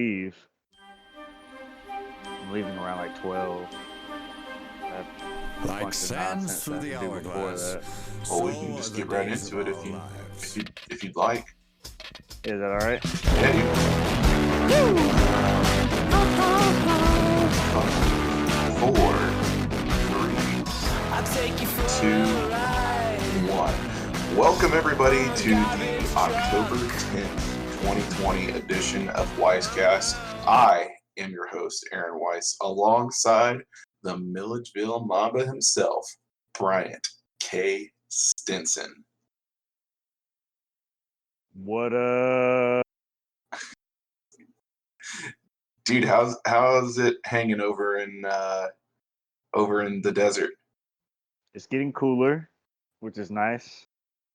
leave. I'm leaving around like 12. That Like bunch of sands nonsense I through have the to do before hourglass, that. Well, we so can are just the get right days into of it our lives. if you'd like. Is that all right? Yeah, Four, three, two, one. Welcome everybody to the October 10th, 2020 edition of Wisecast. I am your host, Aaron Weiss, alongside the Milledgeville Mamba himself, Bryant K. Stinson. What Dude, how's it hanging over in the desert? It's getting cooler, which is nice.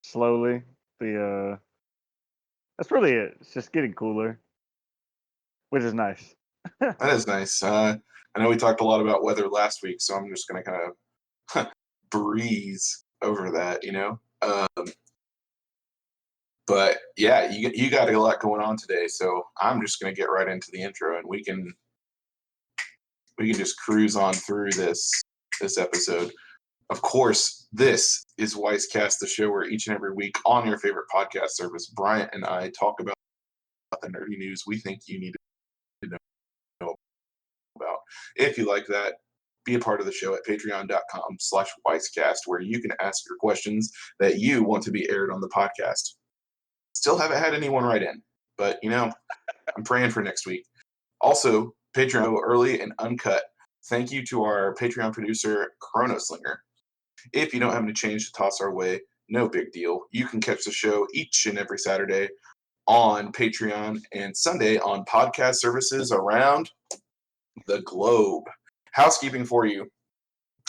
Slowly. That's really it. It's just getting cooler, which is nice. That is nice. I know we talked a lot about weather last week, so I'm just gonna kind of breeze over that, you know. But yeah, you got a lot going on today, so I'm just gonna get right into the intro, and we can just cruise on through this episode. Of course, this is Wisecast, the show where each and every week on your favorite podcast service, Bryant and I talk about the nerdy news we think you need to know about. If you like that, be a part of the show at patreon.com/Wisecast, where you can ask your questions that you want to be aired on the podcast. Still haven't had anyone write in, but you know, I'm praying for next week. Also, Patreon early and uncut. Thank you to our Patreon producer, Chronoslinger. If you don't have any change to toss our way, no big deal. You can catch the show each and every Saturday on Patreon and Sunday on podcast services around the globe. Housekeeping for you.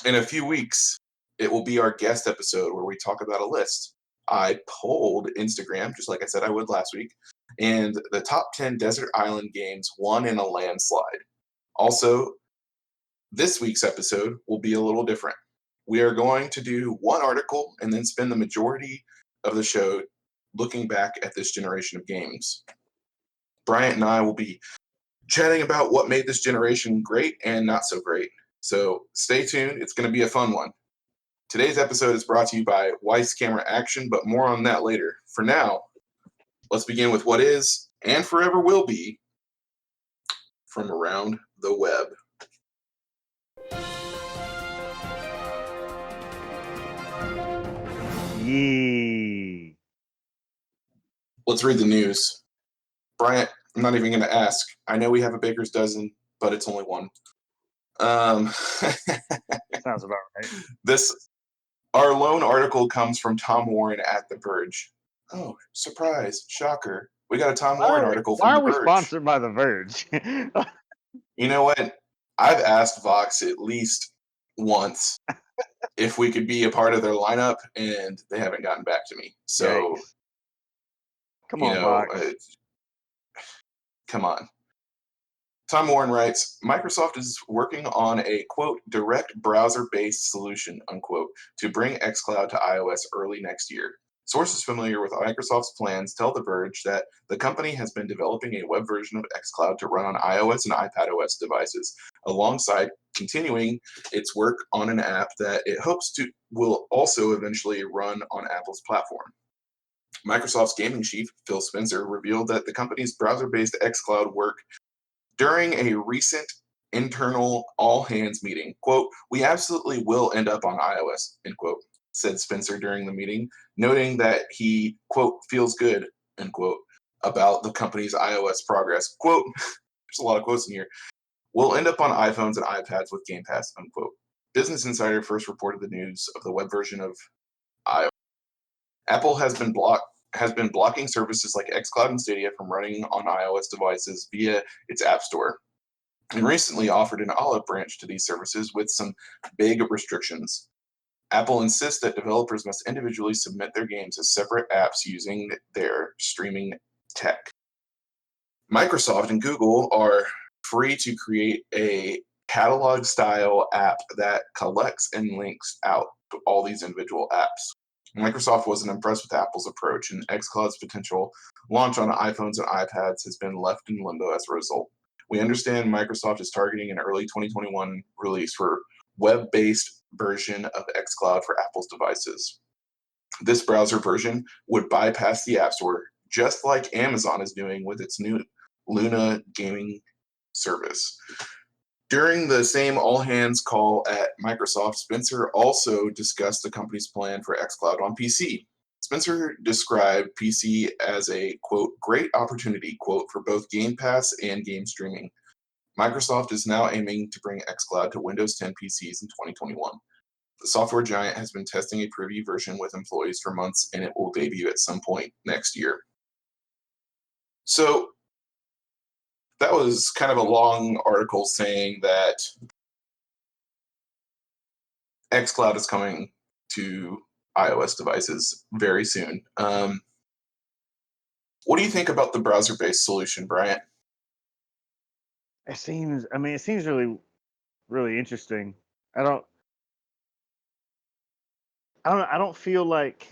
In a few weeks, it will be our guest episode where we talk about a list. I polled Instagram, just like I said I would last week, and the top 10 desert island games won in a landslide. Also, this week's episode will be a little different. We are going to do one article and then spend the majority of the show looking back at this generation of games. Bryant and I will be chatting about what made this generation great and not so great. So stay tuned. It's going to be a fun one. Today's episode is brought to you by Weiss Camera Action, but more on that later. For now, let's begin with what is, and forever will be, from around the web. Yee. Let's read the news. Bryant, I'm not even going to ask. I know we have a baker's dozen, but it's only one. Sounds about right. Our lone article comes from Tom Warren at The Verge. Oh, surprise, shocker. We got a Tom Warren article Why from are The we Verge. sponsored by The Verge? You know what? I've asked Vox at least once if we could be a part of their lineup, and they haven't gotten back to me. So, Yikes. Come on, Vox. Come on. Tom Warren writes, Microsoft is working on a, quote, direct browser-based solution, unquote, to bring xCloud to iOS early next year. Sources familiar with Microsoft's plans tell The Verge that the company has been developing a web version of xCloud to run on iOS and iPadOS devices, alongside continuing its work on an app that it hopes will also eventually run on Apple's platform. Microsoft's gaming chief, Phil Spencer, revealed that the company's browser-based xCloud work during a recent internal all-hands meeting. Quote, we absolutely will end up on iOS, end quote, said Spencer during the meeting, noting that he, quote, feels good, end quote, about the company's iOS progress. Quote, there's a lot of quotes in here. We'll end up on iPhones and iPads with Game Pass, unquote. Business Insider first reported the news of the web version of iOS. Apple has been blocking services like xCloud and Stadia from running on iOS devices via its App Store, and recently offered an olive branch to these services with some big restrictions. Apple insists that developers must individually submit their games as separate apps using their streaming tech. Microsoft and Google are free to create a catalog-style app that collects and links out to all these individual apps. Microsoft wasn't impressed with Apple's approach, and xCloud's potential launch on iPhones and iPads has been left in limbo as a result. We understand Microsoft is targeting an early 2021 release for web-based version of xCloud for Apple's devices. This browser version would bypass the App Store, just like Amazon is doing with its new Luna gaming service. During the same all-hands call at Microsoft, Spencer also discussed the company's plan for xCloud on PC. Spencer described PC as a, quote, great opportunity, quote, for both Game Pass and game streaming. Microsoft is now aiming to bring xCloud to Windows 10 PCs in 2021. The software giant has been testing a preview version with employees for months, and it will debut at some point next year. So that was kind of a long article saying that xCloud is coming to iOS devices very soon. What do you think about the browser-based solution, Bryant? It seems really, really interesting. I don't feel like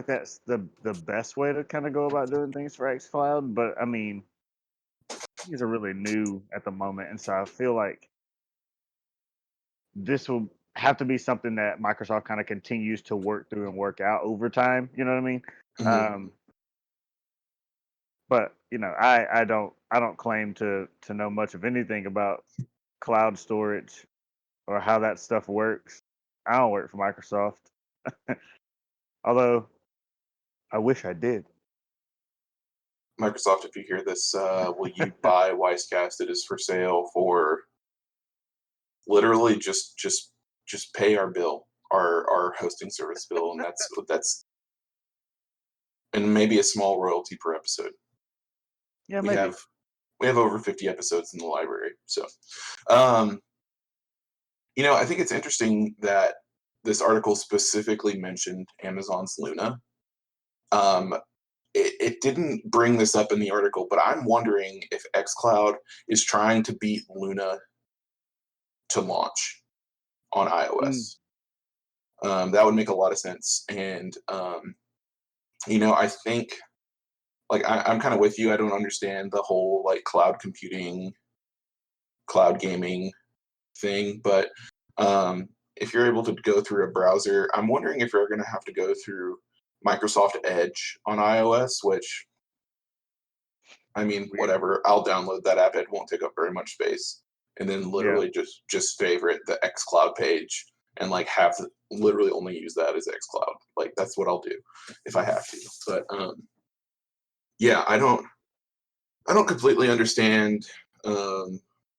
that's the best way to kind of go about doing things for xCloud, but I mean, these are really new at the moment, and so I feel like this will have to be something that Microsoft kind of continues to work through and work out over time. You know what I mean? Mm-hmm. But I don't claim to know much of anything about cloud storage or how that stuff works. I don't work for Microsoft, although I wish I did. Microsoft, if you hear this, will you buy Wisecast? It is for sale for literally just pay our bill, our hosting service bill, and that's and maybe a small royalty per episode. Yeah, we maybe. have over 50 episodes in the library, so I think it's interesting that this article specifically mentioned Amazon's Luna. It didn't bring this up in the article, but I'm wondering if xCloud is trying to beat Luna to launch on iOS. That would make a lot of sense. And, I think, like, I'm kind of with you. I don't understand the whole, like, cloud computing, cloud gaming thing. But if you're able to go through a browser, I'm wondering if you're going to have to go through Microsoft Edge on iOS, which, I mean, whatever. I'll download that app. It won't take up very much space. And then literally just favorite the xCloud page and like have to literally only use that as xCloud. Like that's what I'll do if I have to. But yeah, I don't completely understand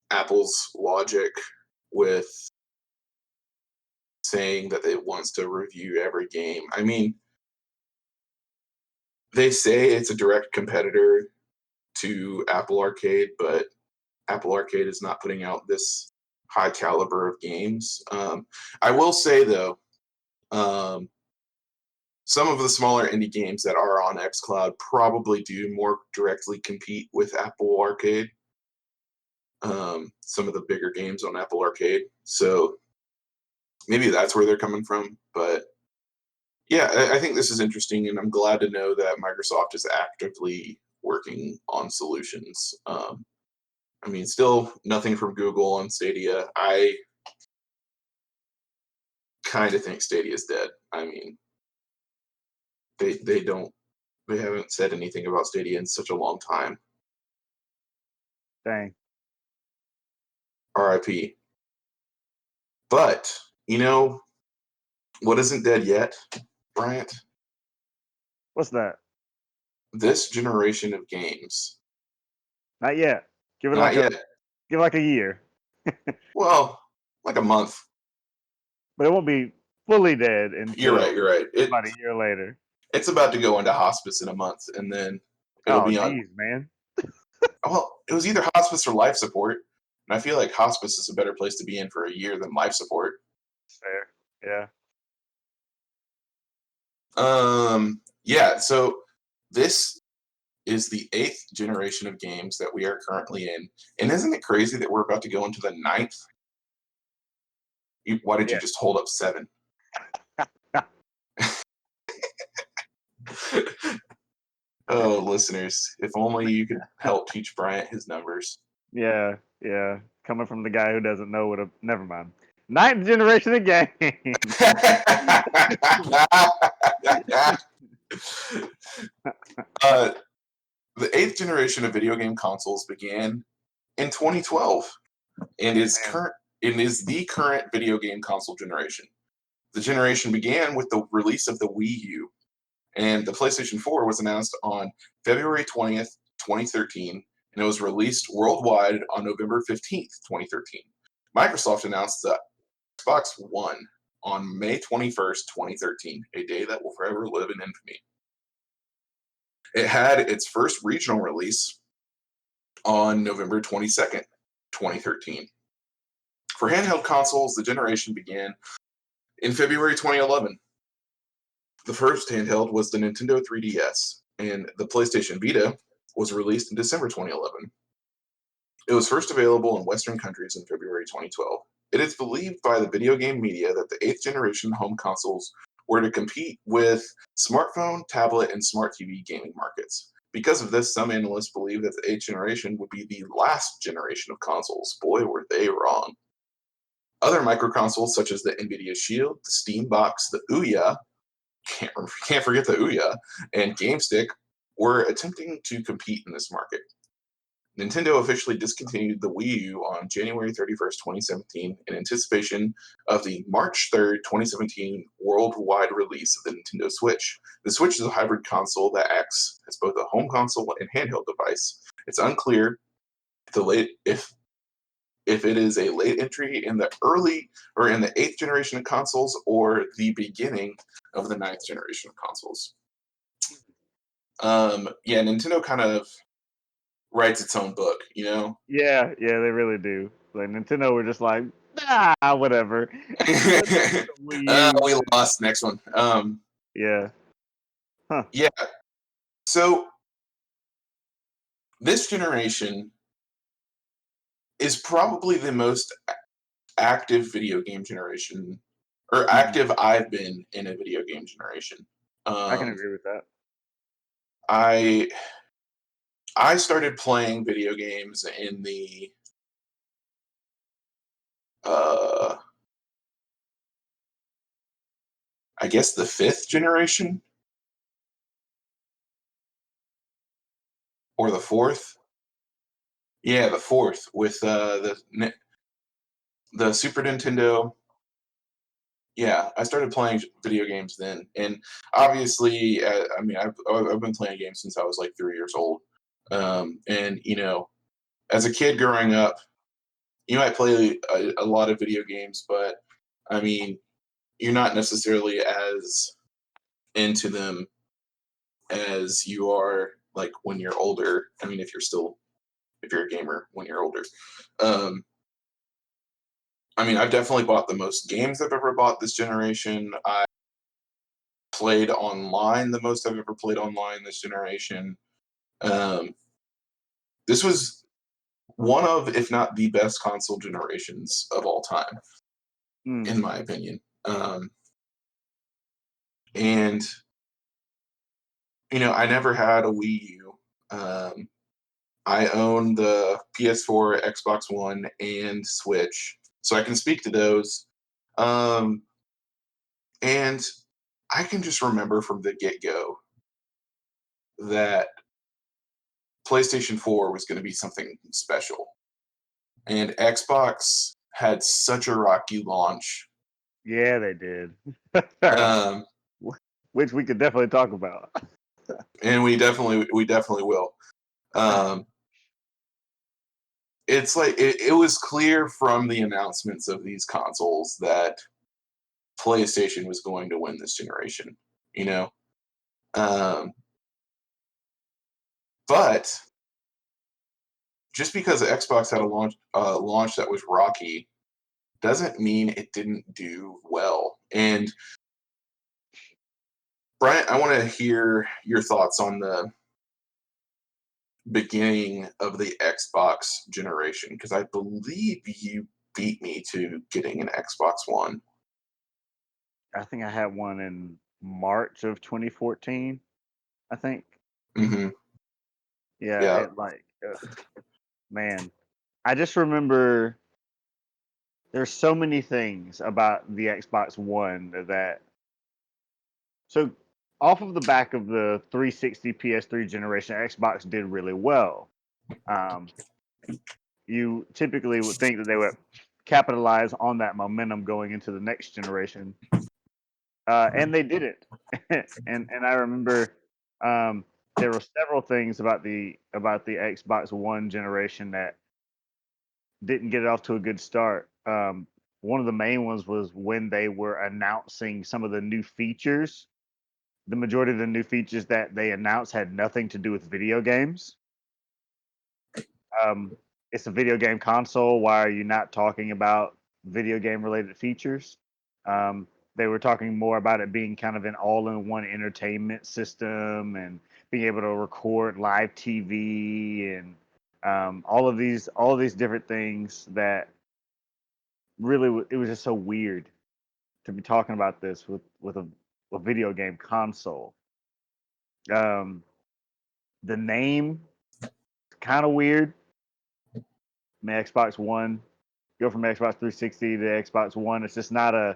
Apple's logic with saying that it wants to review every game. I mean, they say it's a direct competitor to Apple Arcade, but Apple Arcade is not putting out this high caliber of games. I will say though, some of the smaller indie games that are on xCloud probably do more directly compete with Apple Arcade. Some of the bigger games on Apple Arcade. So maybe that's where they're coming from. But yeah, I think this is interesting, and I'm glad to know that Microsoft is actively working on solutions. I mean, still nothing from Google on Stadia. I kind of think Stadia is dead. I mean, they haven't said anything about Stadia in such a long time. Dang. RIP. But, what isn't dead yet, Bryant? What's that? This generation of games. Not yet. Give it Not yet. Give it like a year. Well, like a month. But it won't be fully dead until You're right. about a year later. It's about to go into hospice in a month, and then it'll be on. Geez, man. Well, it was either hospice or life support, and I feel like hospice is a better place to be in for a year than life support. Fair. Yeah. Yeah, so this is the 8th generation of games that we are currently in. And isn't it crazy that we're about to go into the 9th? Why did you just hold up 7? Oh, listeners, if only you could help teach Bryant his numbers. Yeah, yeah. Coming from the guy who doesn't know what a never mind. Ninth generation of games. uh, the eighth generation of video game consoles began in 2012 and is the current video game console generation. The generation began with the release of the Wii U, and the PlayStation 4 was announced on February 20th, 2013, and it was released worldwide on November 15th, 2013. Microsoft announced the Xbox One on May 21st, 2013, a day that will forever live in infamy. It had its first regional release on November 22nd, 2013. For handheld consoles, the generation began in February 2011. The first handheld was the Nintendo 3DS, and the PlayStation Vita was released in December 2011. It was first available in Western countries in February 2012. It is believed by the video game media that the 8th generation home consoles were to compete with smartphone, tablet, and smart TV gaming markets. Because of this, some analysts believe that the 8th generation would be the last generation of consoles. Boy, were they wrong. Other microconsoles such as the Nvidia Shield, the Steam Box, the Ouya, can't forget the Ouya, and GameStick were attempting to compete in this market. Nintendo officially discontinued the Wii U on January 31st, 2017, in anticipation of the March 3rd, 2017 worldwide release of the Nintendo Switch. The Switch is a hybrid console that acts as both a home console and handheld device. It's unclear if it is a late entry in the early or in the 8th generation of consoles or the beginning of the 9th generation of consoles. Nintendo kind of writes its own book, you know? Yeah, they really do. Like Nintendo were just like, whatever. We lost. Next one. Yeah. Huh. Yeah. So this generation is probably the most active video game generation, or active I've been in a video game generation. I can agree with that. I started playing video games in the I guess the 5th generation or the 4th. Yeah, the 4th with the Super Nintendo. Yeah, I started playing video games then, and obviously, I've been playing games since I was like 3 years old. And you know, as a kid growing up, you might play a lot of video games, but I mean, you're not necessarily as into them as you are like when you're older. I mean, if you're a gamer when you're older. I've definitely bought the most games I've ever bought this generation. I played online the most I've ever played online this generation. This was one of, if not the best console generations of all time, in my opinion. And I never had a Wii U. I own the PS4, Xbox One, and Switch, so I can speak to those. And I can just remember from the get-go that PlayStation 4 was going to be something special. And Xbox had such a rocky launch. Yeah, they did. Which we could definitely talk about. And we definitely will. It's like it was clear from the announcements of these consoles that PlayStation was going to win this generation, you know? But just because Xbox had a launch that was rocky doesn't mean it didn't do well. And Brian, I want to hear your thoughts on the beginning of the Xbox generation, because I believe you beat me to getting an Xbox One. I think I had one in March of 2014. I think. Hmm. Yeah, Yeah. it like man, I just remember there's so many things about the Xbox One that so off of the back of the 360 PS3 generation, Xbox did really well. Um, you typically would think that they would capitalize on that momentum going into the next generation, and they didn't. And I remember there were several things about the Xbox One generation that didn't get it off to a good start. One of the main ones was when they were announcing some of the new features. The majority of the new features that they announced had nothing to do with video games. Um, it's a video game console. Why are you not talking about video game related features? Um, they were talking more about it being kind of an all-in-one entertainment system and being able to record live TV and all of these different things that really it was just so weird to be talking about this with a video game console. Um, the name kind of weird. I mean, Xbox One go from Xbox 360 to Xbox One. It's just not a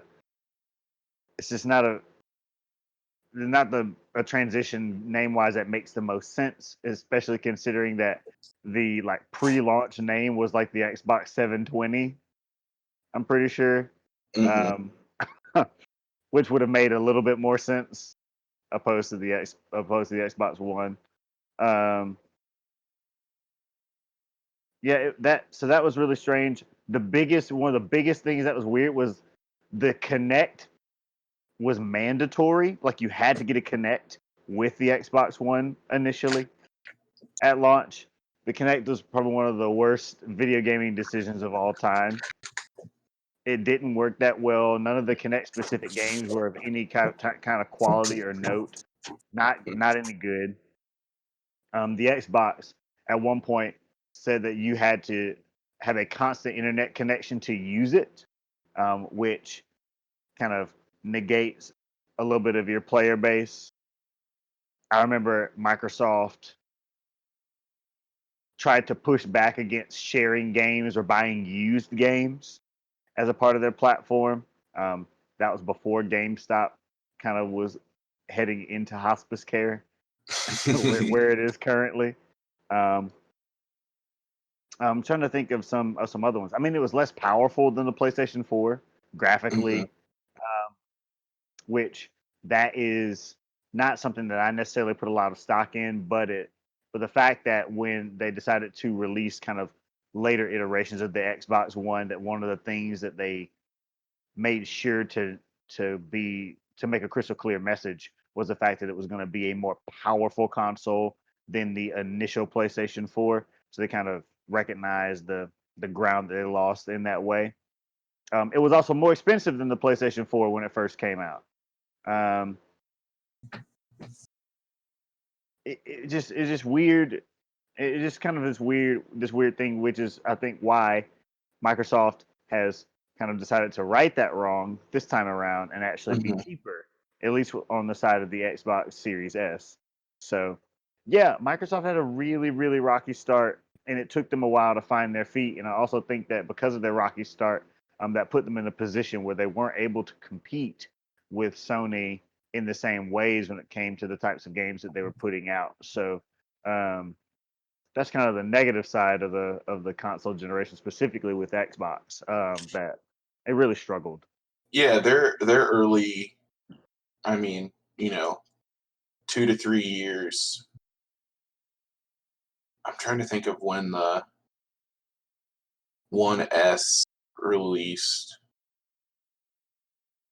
not the a transition name wise that makes the most sense, especially considering that the like pre-launch name was like the Xbox 720. I'm pretty sure, Hmm. um, which would have made a little bit more sense opposed to the Xbox One. Um, yeah, that was really strange. One of the biggest things that was weird was the Connect was mandatory. Like you had to get a Connect with the Xbox One initially at launch. The Connect was probably one of the worst video gaming decisions of all time. It didn't work that well. None of the Connect specific games were of any kind of quality or note. Not any good. The Xbox at one point said that you had to have a constant internet connection to use it, which kind of negates a little bit of your player base. I remember Microsoft tried to push back against sharing games or buying used games as a part of their platform. Um, that was before GameStop kind of was heading into hospice care, where it is currently. Um, I'm trying to think of some other ones. I mean, it was less powerful than the PlayStation 4 Hmm. graphically, which that is not something that I necessarily put a lot of stock in, but the fact that when they decided to release kind of later iterations of the Xbox One, that one of the things that they made sure to make a crystal clear message was the fact that it was going to be a more powerful console than the initial PlayStation 4. So they kind of recognized the ground that they lost in that way. It was also more expensive than the PlayStation 4 when it first came out. Um, it's just weird. It just kind of this weird thing, which is I think why Microsoft has kind of decided to right that wrong this time around and actually be Hmm. cheaper, at least on the side of the Xbox Series S. So, yeah, Microsoft had a really rocky start, and it took them a while to find their feet. And I also think that because of their rocky start, that put them in a position where they weren't able to compete with Sony in the same ways when it came to the types of games that they were putting out. So, um, that's kind of the negative side of the console generation, specifically with Xbox. That it really struggled. Yeah, they're early. I mean, 2 to 3 years. I'm trying to think of when the One S released.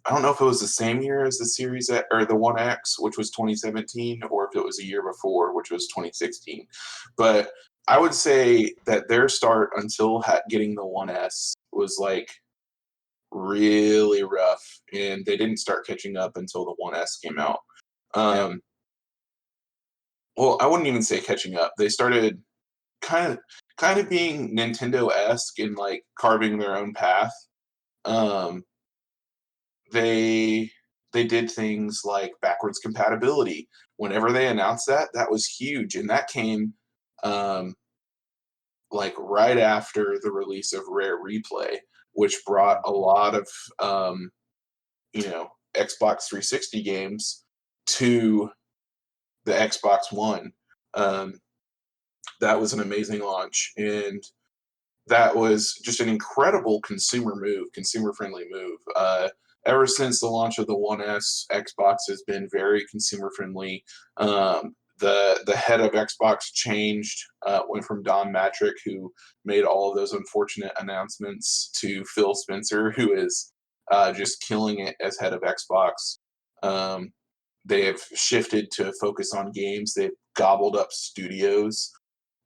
I don't know if it was the same year as the Series X, or the One X, which was 2017, or if it was a year before, which was 2016. But I would say that their start until getting the One S was like really rough, and they didn't start catching up until the One S came out. Yep. Um, well, I wouldn't even say catching up. They started kind of kind of being Nintendo-esque in like carving their own path. Um, they they did things like backwards compatibility. Whenever they announced that, that was huge, and that came like right after the release of Rare Replay, which brought a lot of Xbox 360 games to the Xbox One. That was an amazing launch, and that was just an incredible consumer-friendly move. Ever since the launch of the One S, Xbox has been very consumer-friendly. The head of Xbox changed, went from Don Matrick, who made all of those unfortunate announcements, to Phil Spencer, who is just killing it as head of Xbox. They have shifted to focus on games. They've gobbled up studios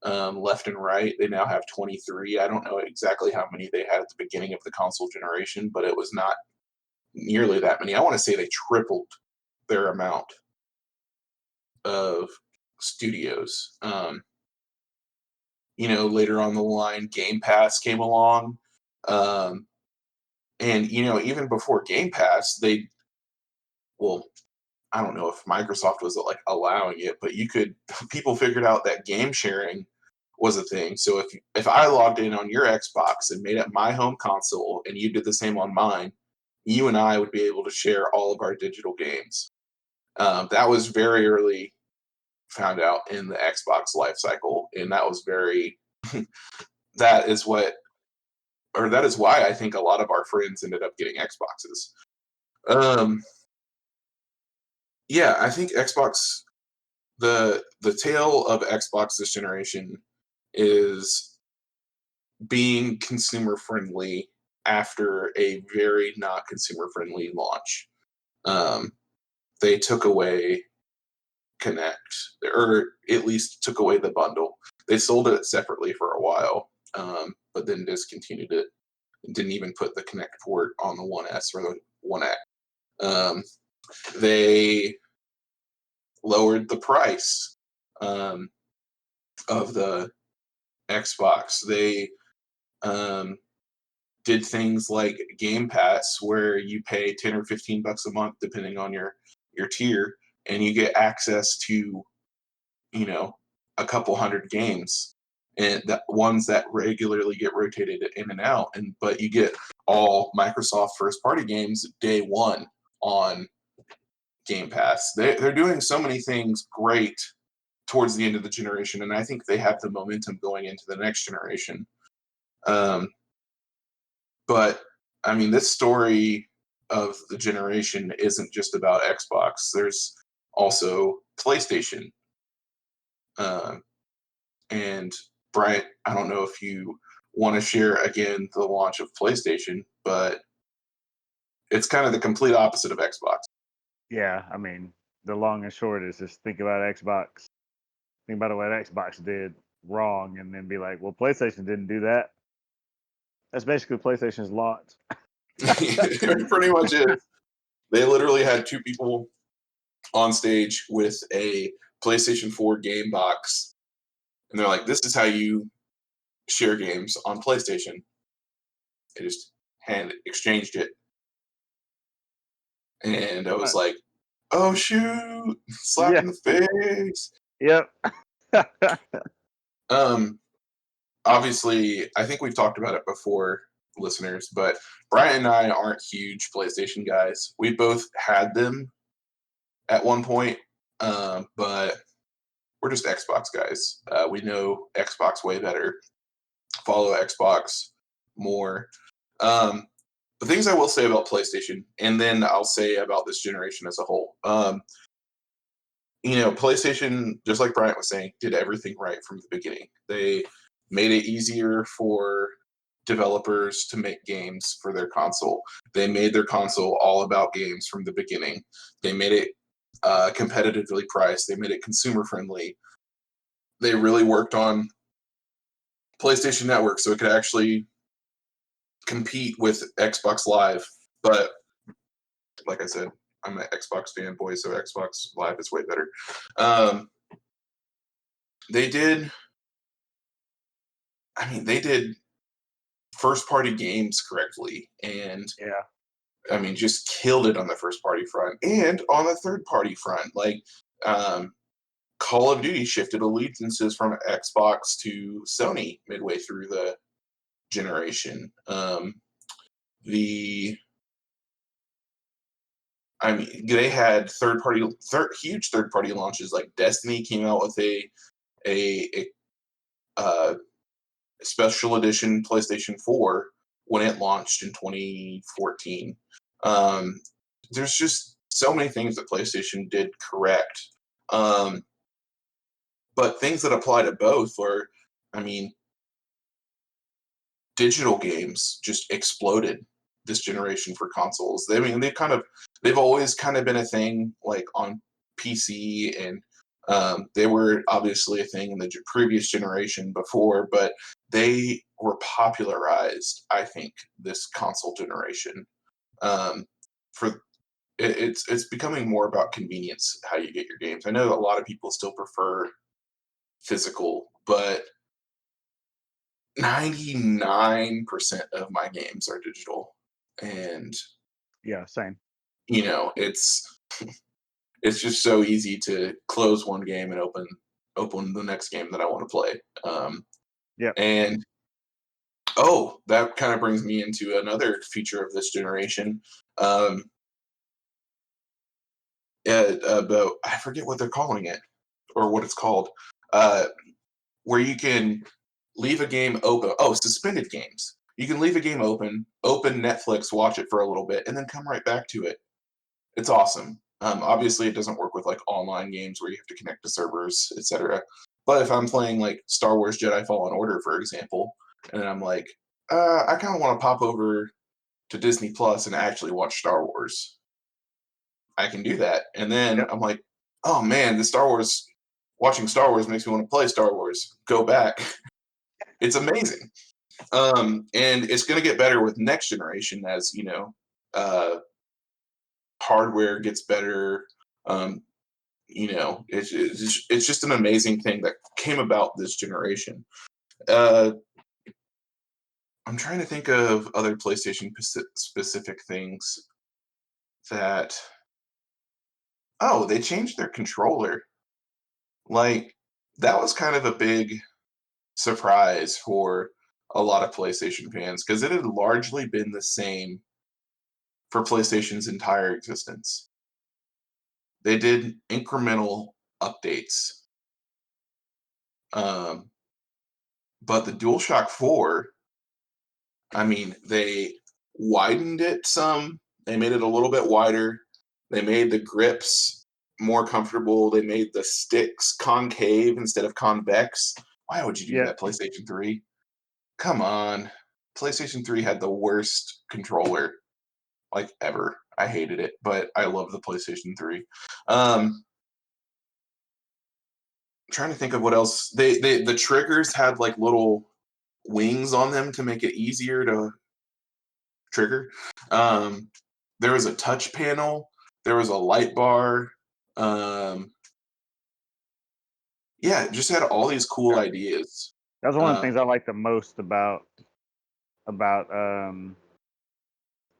left and right. They now have 23. I don't know exactly how many they had at the beginning of the console generation, but it was not nearly that many. I want to say they tripled their amount of studios. Later on the line, Game Pass came along. And even before Game Pass, I don't know if Microsoft was like allowing it, but people figured out that game sharing was a thing. So if I logged in on your Xbox and made it my home console, and you did the same on mine, you and I would be able to share all of our digital games. That was very early found out in the Xbox life cycle, and that was very that is why I think a lot of our friends ended up getting Xboxes. Yeah, I think Xbox, the tale of Xbox this generation is being consumer friendly after a very not consumer friendly launch. They took away Connect, or at least took away the bundle. They sold it separately for a while, but then discontinued it. Didn't even put the Connect port on the One S or the One X. They lowered the price of the Xbox. They did things like Game Pass, where you pay $10 or $15 a month, depending on your tier, and you get access to, a couple hundred games, and that ones that regularly get rotated in and out. But you get all Microsoft first party games day one on Game Pass. They're doing so many things great towards the end of the generation, and I think they have the momentum going into the next generation. But I mean, this story of the generation isn't just about Xbox. There's also PlayStation. And Bryant, I don't know if you want to share again the launch of PlayStation, but it's kind of the complete opposite of Xbox. Yeah, I mean, the long and short is just think about Xbox. Think about what Xbox did wrong, and then be like, well, PlayStation didn't do that. That's basically PlayStation's launch. It pretty much is. They literally had two people on stage with a PlayStation 4 game box, and they're like, this is how you share games on PlayStation. They just exchanged it. And I was like, oh, shoot, slap in the face. Yep. Obviously, I think we've talked about it before, listeners, but Brian and I aren't huge PlayStation guys. We both had them at one point, but we're just Xbox guys. We know Xbox way better, follow Xbox more. The things I will say about PlayStation, and then I'll say about this generation as a whole. PlayStation, just like Bryant was saying, did everything right from the beginning. They made it easier for developers to make games for their console. They made their console all about games from the beginning. They made it competitively priced. They made it consumer friendly. They really worked on PlayStation Network so it could actually compete with Xbox Live. But like I said, I'm an Xbox fanboy, so Xbox Live is way better. They did first party games correctly, and I mean, just killed it on the first party front and on the third party front. Like, um, Call of Duty shifted allegiances from Xbox to Sony midway through the generation. The I mean, they had huge third party launches. Like Destiny came out with a uh, special edition PlayStation 4 when it launched in 2014. Um, there's just so many things that PlayStation did correct. But things that apply to both are, I mean, digital games just exploded this generation for consoles. I mean, they've always kind of been a thing like on PC, and they were obviously a thing in the previous generation before, but they were popularized, I think, this console generation. For it's becoming more about convenience how you get your games. I know a lot of people still prefer physical, but 99% of my games are digital. And Yeah, same. it's just so easy to close one game and open the next game that I want to play. Yeah. And oh, that kind of brings me into another feature of this generation. About I forget what they're calling it or what it's called. Where you can leave a game open. Oh, suspended games. You can leave a game open Netflix, watch it for a little bit, and then come right back to it. It's awesome. Obviously, it doesn't work with like online games where you have to connect to servers, etc. But if I'm playing like Star Wars Jedi Fallen Order, for example, and I'm like, I kind of want to pop over to Disney Plus and actually watch Star Wars, I can do that. And then Yep. I'm like, oh man, watching Star Wars makes me want to play Star Wars. Go back. It's amazing. And it's going to get better with next generation as uh, hardware gets better. It's just an amazing thing that came about this generation. Uh, I'm trying to think of other PlayStation specific things that. Oh, they changed their controller. Like that was kind of a big surprise for a lot of PlayStation fans because it had largely been the same for PlayStation's entire existence. They did incremental updates, um, but the DualShock 4, I mean, they widened it some. They made it a little bit wider. They made the grips more comfortable. They made the sticks concave instead of convex. Why would you do Yeah. that, PlayStation 3? Come on. PlayStation 3 had the worst controller like ever. I hated it, but I love the PlayStation 3. Trying to think of what else. The triggers had like little wings on them to make it easier to trigger. Um, there was a touch panel. There was a light bar. Um, yeah, it just had all these cool Yeah. ideas. That's one of the Um, things I like the most about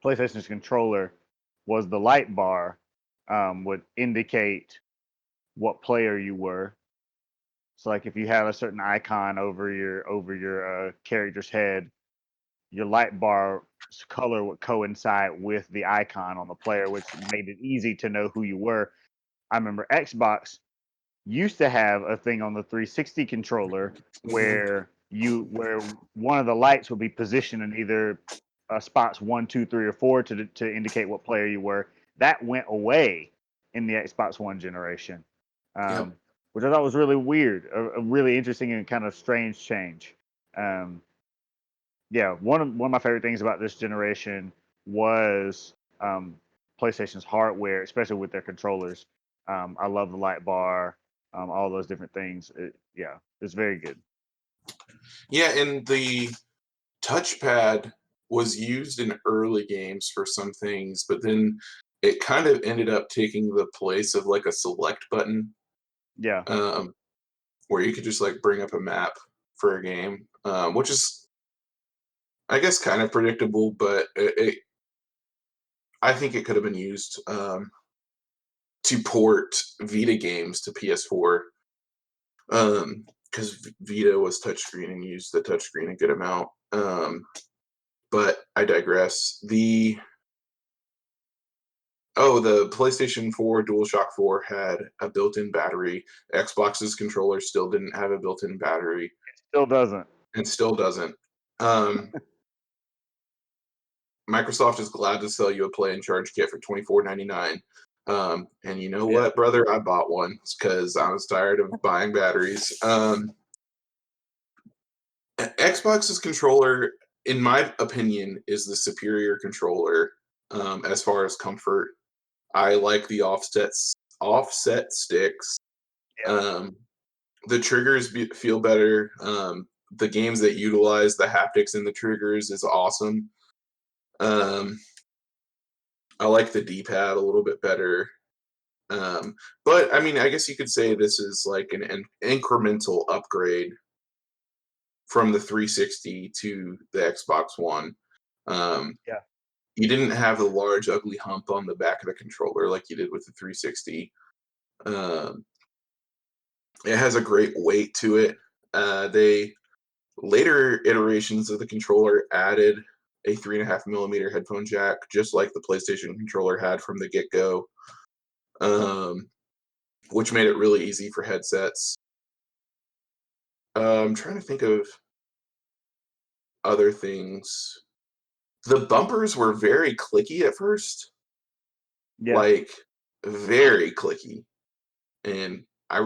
PlayStation's controller was the light bar would indicate what player you were. So like if you had a certain icon over your character's head, your light bar's color would coincide with the icon on the player, which made it easy to know who you were. I remember Xbox used to have a thing on the 360 controller mhm. where one of the lights would be positioned in either spots 1, 2, 3, or 4 to indicate what player you were. That went away in the Xbox One generation, Yep. um, which I thought was really weird, a really interesting and kind of strange change. Um, yeah, one of my favorite things about this generation was PlayStation's hardware, especially with their controllers. I love the light bar, all those different things. Yeah, it's very good. Yeah, and the touchpad was used in early games for some things, but then it kind of ended up taking the place of like a select button, Yeah, um, where you could just like bring up a map for a game, which is, I guess, kind of predictable, but I think it could have been used to port Vita games to PS4 because Vita was touchscreen and used the touchscreen a good amount. But I digress. The PlayStation 4 DualShock 4 had a built-in battery. Xbox's controller still didn't have a built-in battery Still doesn't. and still doesn't. Um, Microsoft is glad to sell you a play and charge kit for $24.99. And you know Yeah. what, brother? I bought one because I was tired of buying batteries. Xbox's controller, in my opinion, is the superior controller as far as comfort. I like the offset sticks. Yeah. The triggers feel better. The games that utilize the haptics in the triggers is awesome. I like the D-pad a little bit better. But I mean, I guess you could say this is like an incremental upgrade from the 360 to the Xbox One. Yeah. You didn't have the large, ugly hump on the back of the controller like you did with the 360. Um, it has a great weight to it. They later iterations of the controller added a 3.5 millimeter headphone jack, just like the PlayStation controller had from the get go, which made it really easy for headsets. I'm trying to think of other things. The bumpers were very clicky at first, Yeah. like very clicky, and I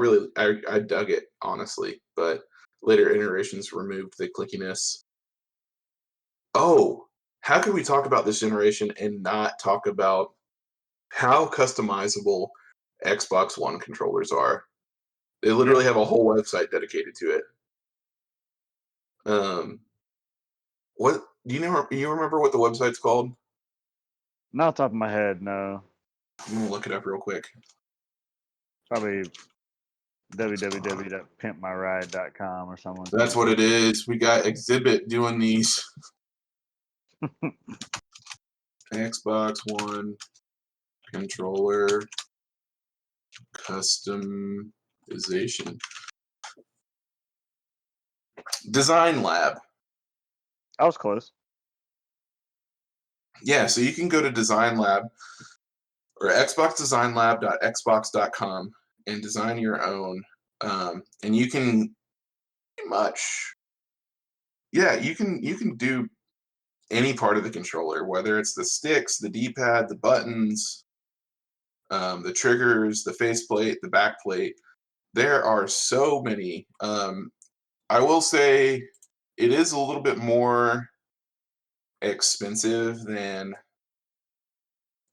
dug it honestly. But later iterations removed the clickiness. Oh, how can we talk about this generation and not talk about how customizable Xbox One controllers are? They Yeah. literally have a whole website dedicated to it. Um, what do you know? You remember what the website's called? Not off the top of my head, no. I'm gonna look it up real quick. Probably www.pimpmyride.com or something like That's that. what it is. We got Exhibit doing these Xbox One controller customization design lab. I was close. Yeah, so you can go to Design Lab or xboxdesignlab.xbox.com and design your own. And you can pretty much, yeah, you can do any part of the controller, whether it's the sticks, the D-pad, the buttons, the triggers, the faceplate, the backplate. There are so many. I will say it is a little bit more expensive than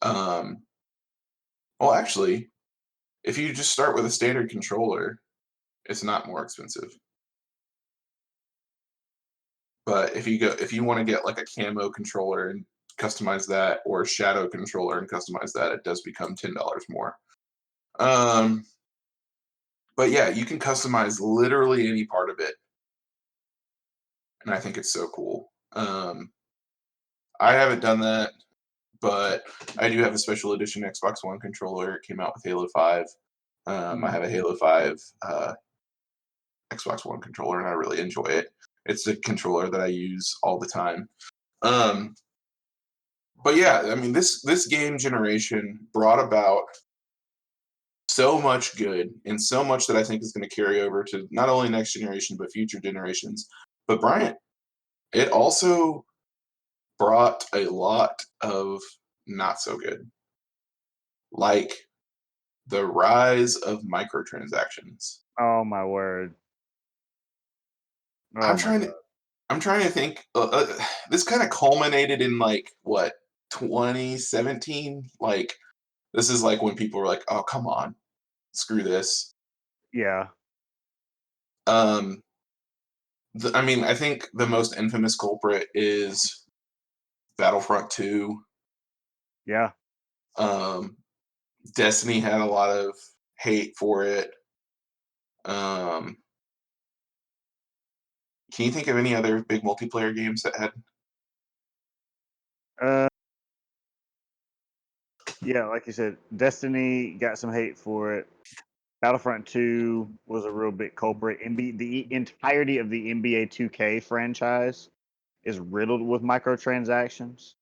um well actually if you just start with a standard controller it's not more expensive, but if you want to get like a camo controller and customize that or a shadow controller and customize that it does become $10 more. um but yeah, you can customize literally any part of it, and I think it's so cool. I haven't done that, but I do have a special edition Xbox One controller. It came out with Halo 5. I have a Halo 5 Xbox One controller, and I really enjoy it. It's a controller that I use all the time. Um, but yeah, I mean, this game generation brought about so much good and so much that I think is going to carry over to not only next generation but future generations. But Bryant, it also brought a lot of not so good, like the rise of microtransactions. Oh my word. I'm Oh my trying to god. I'm trying to think. This kind of culminated in like what 2017. Like this is like when people were like, "Oh, come on, screw this." Yeah. Um, I mean, I think the most infamous culprit is Battlefront 2. Yeah. Um, Destiny had a lot of hate for it. Um, can you think of any other big multiplayer games that had? Uh Yeah, like you said, Destiny got some hate for it. Battlefront 2 was a real big culprit. The entirety of the NBA 2K franchise is riddled with microtransactions.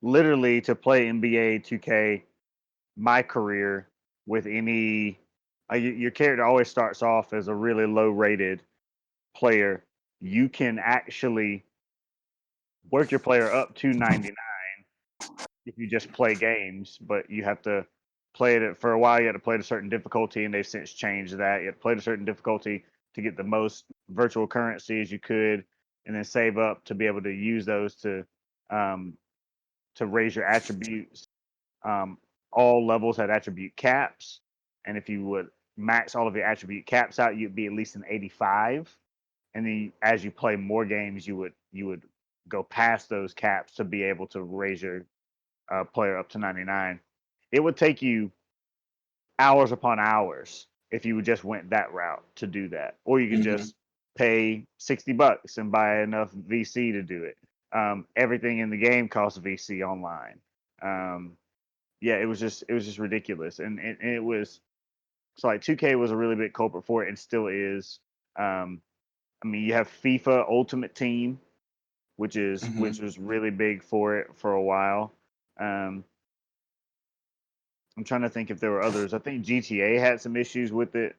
Literally, to play NBA 2K, my career with any, your character always starts off as a really low rated player. You can actually work your player up to 99 if you just play games, but you have to play it for a while. You had to play at a certain difficulty, and they've since changed that. You had to play at a certain difficulty to get the most virtual currency as you could, and then save up to be able to use those um, to raise your attributes. Um, all levels had attribute caps, and if you would max all of your attribute caps out, you'd be at least an 85. And then as you play more games, you would go past those caps to be able to raise your player up to 99. It would take you hours upon hours if you just went that route to do that, or you could Hmm. just pay $60 and buy enough VC to do it. Everything in the game costs VC online. Um, yeah, it was just ridiculous, and it was so like 2K was a really big culprit for it, and still is. Um, I mean, you have FIFA Ultimate Team, Hmm. which was really big for it for a while. Um, I'm trying to think if there were others. I think GTA had some issues with it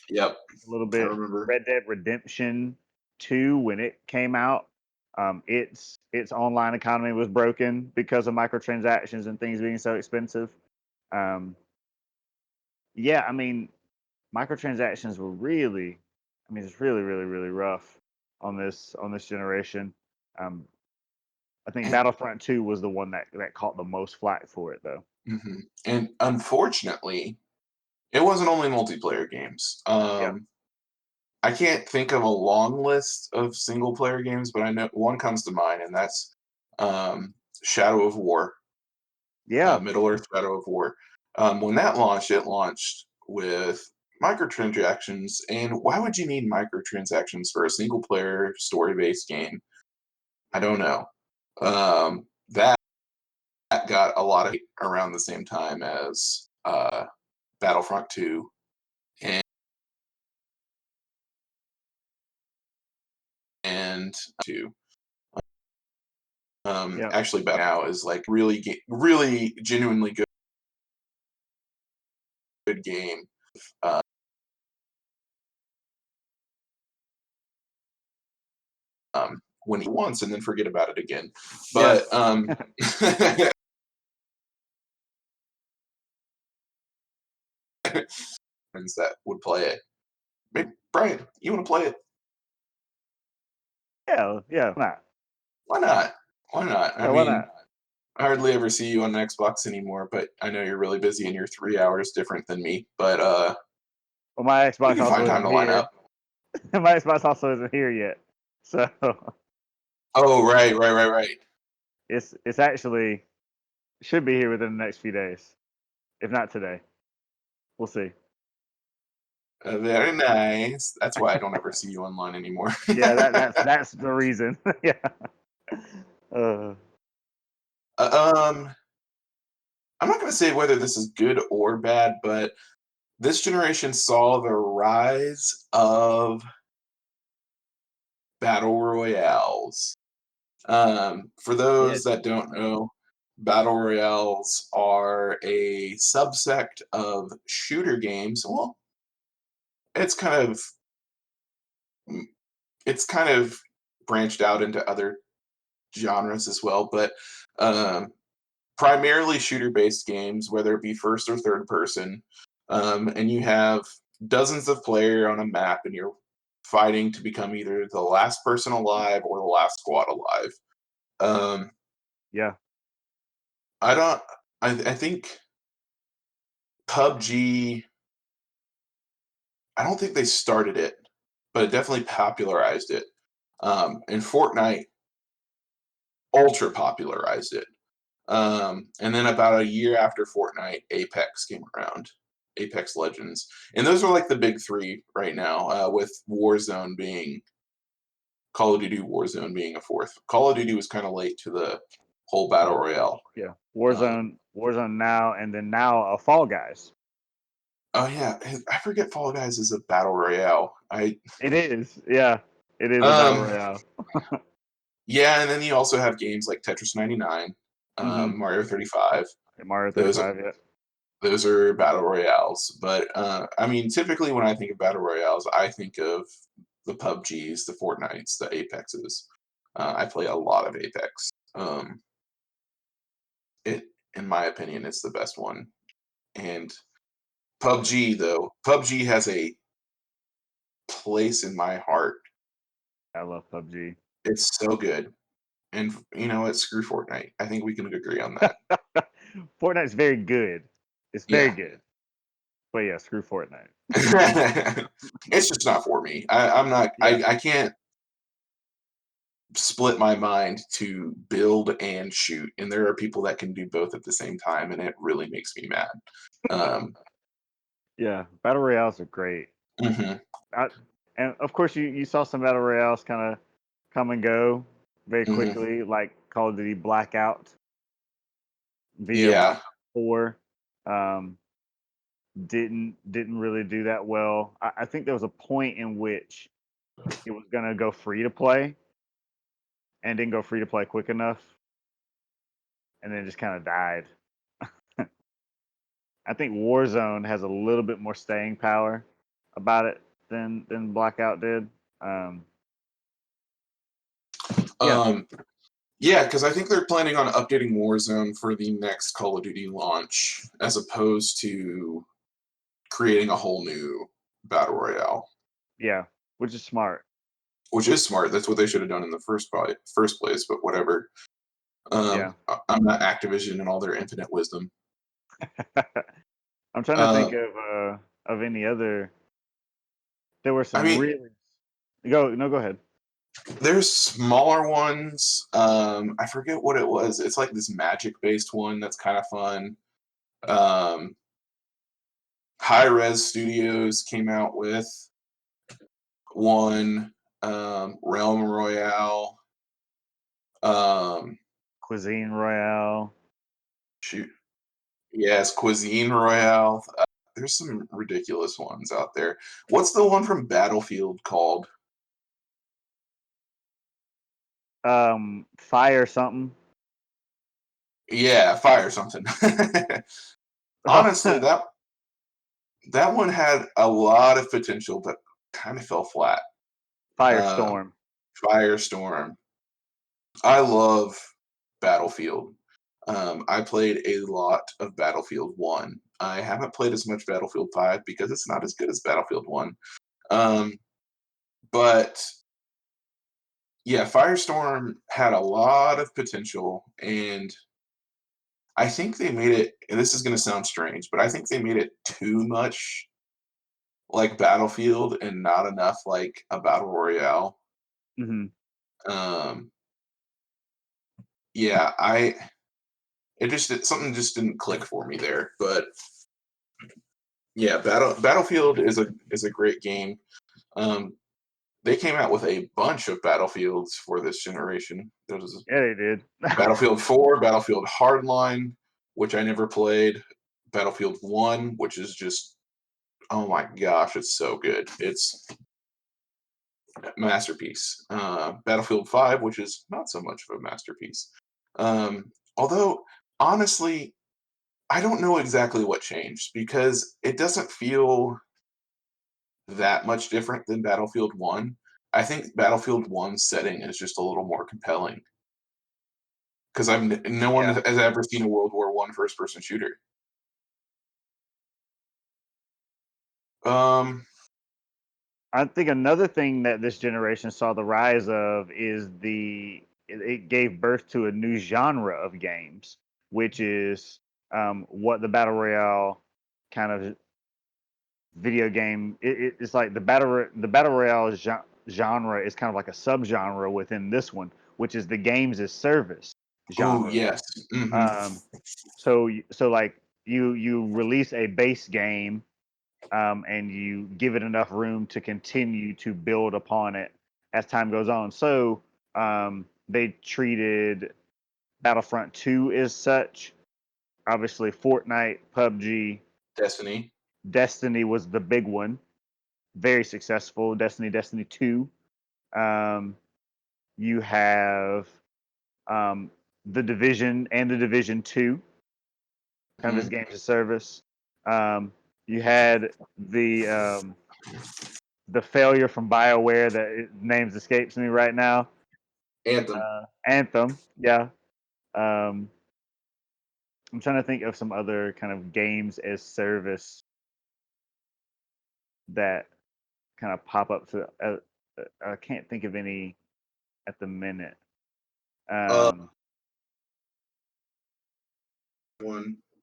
Yep, a little I bit. remember. Red Dead Redemption 2, when it came out, its online economy was broken because of microtransactions and things being so expensive. Um, yeah, I mean, microtransactions were really, I mean, it's really, really, really rough on this generation. Um, I think And, Battlefront 2 was the one that caught the most flack for it, though. mhm. And unfortunately, it wasn't only multiplayer games. Yeah, I can't think of a long list of single player games, but I know one comes to mind, and that's um, Shadow of War, yeah, Middle Earth Shadow of War. When that launched, it launched with microtransactions. And why would you need microtransactions for a single player story based game? I don't know. That got a lot of hate around the same time as Battlefront 2 and 2. yeah, Actually, Bat now is like really, really genuinely good game. Uh, when he wants, and then forget about it again. But yes. friends that would play it. Maybe, Brian, you want to play it? Yeah, yeah, why not? Why not? Why not? I Yeah, why mean, not? I hardly ever see you on Xbox anymore, but I know you're really busy and you're 3 hours different than me. But Well, my we Xbox can find also time isn't to line here. up. My Xbox also isn't here yet, so Oh, right. it's actually should be here within the next few days, if not today. We'll see. Very nice. That's why I don't ever see you online anymore. Yeah, that's the reason. Yeah. Uh, um, I'm not going to say whether this is good or bad, but this generation saw the rise of battle royales. For yeah, those that don't know, battle royales are a subsect of shooter games. Well, it's kind of it's kind of branched out into other genres as well, but um, primarily shooter-based games, whether it be first or third person, and you have dozens of player on a map, and you're fighting to become either the last person alive or the last squad alive. Um, yeah, I don't. I think PUBG. I don't think they started it, but it definitely popularized it. And Fortnite ultra popularized it. And then about a year after Fortnite, Apex came around, Apex Legends, and those are like the big three right now. With Warzone being Call of Duty, Warzone being a fourth. Call of Duty was kind of late to the whole battle royale. yeah. Um, Warzone. Warzone now, and then now a Fall Guys. Oh yeah, I forget Fall Guys is a battle royale. It is, yeah, it is a battle Um royale. yeah, and then you also have games like Tetris 99, Mm-hmm. Mario 35. Mario Those are 35, yeah. those are battle royales. But I mean, typically when I think of battle royales, I think of the PUBGs, the Fortnites, the Apexes. I play a lot of Apex. It, in my opinion, it's the best one. And PUBG though, PUBG has a place in my heart. I love PUBG. It's so good. And you know what? Screw Fortnite. I think we can agree on that. Fortnite's very good. It's very Yeah. good. But yeah, screw Fortnite. It's just not for me. I'm not. Yeah. I can't split my mind to build and shoot, and there are people that can do both at the same time, and it really makes me mad. Um, Yeah. Battle Royales are great. mhm. I, and of course, you saw some Battle Royales kind of come and go very Mhm. quickly, like Call of Duty Blackout via Yeah. Black 4. Um, didn't really do that well. I think there was a point in which it was gonna go free to play and didn't go free to play quick enough, and then just kind of died. I think Warzone has a little bit more staying power about it than Blackout did. Um, yeah, Um, yeah, because I think they're planning on updating Warzone for the next Call of Duty launch, as opposed to creating a whole new battle royale, yeah, which is smart. which is smart. That's what they should have done in the first place. But whatever. Yeah, I'm not Activision and all their infinite wisdom. I'm trying to think Uh, of any other. There were I some mean, really go ahead. there's smaller ones. I forget what it was. It's like this magic based one that's kind of fun. Um, High Res Studios came out with one. Realm Royale. Um, Cuisine Royale. shoot, yes, Cuisine Royale. There's some ridiculous ones out there. What's the one from Battlefield called? Fire something. Yeah, Fire something. Honestly, that one had a lot of potential, but kind of fell flat. Um, Firestorm. Firestorm. I love Battlefield. I played a lot of Battlefield 1. I haven't played as much Battlefield 5 because it's not as good as Battlefield 1. Um, but yeah, Firestorm had a lot of potential, and I think they made it. And this is going to sound strange, but I think they made it too much like Battlefield and not enough like a battle royale. Hmm. Um, yeah, I it just something just didn't click for me there. But yeah, Battlefield is a great game. Um, they came out with a bunch of Battlefields for this generation. There was Yeah, they did. Battlefield 4, Battlefield Hardline, which I never played, Battlefield 1, which is just oh my gosh, it's so good. It's masterpiece. Battlefield 5, which is not so much of a masterpiece. Although, honestly, I don't know exactly what changed because it doesn't feel that much different than Battlefield 1. I think Battlefield 1's setting is just a little more compelling because no one Yeah. has ever seen a World War One first person shooter. Um, I think another thing that this generation saw the rise of is it gave birth to a new genre of games, which is what the battle royale kind of video game. It's like the battle royale genre is kind of like a subgenre within this one, which is the games as service oh genre. yes. Um, so like you release a base game, and you give it enough room to continue to build upon it as time goes on. So they treated Battlefront 2 as such, obviously Fortnite, PUBG, Destiny. Destiny was the big one, very successful. Destiny 2. You have the Division and the Division 2, kind of as games of service. You had the failure from BioWare that names escapes me right now. Anthem. Anthem, yeah. I'm trying to think of some other kind of games as service that kind of pop up. I can't think of any at the minute. One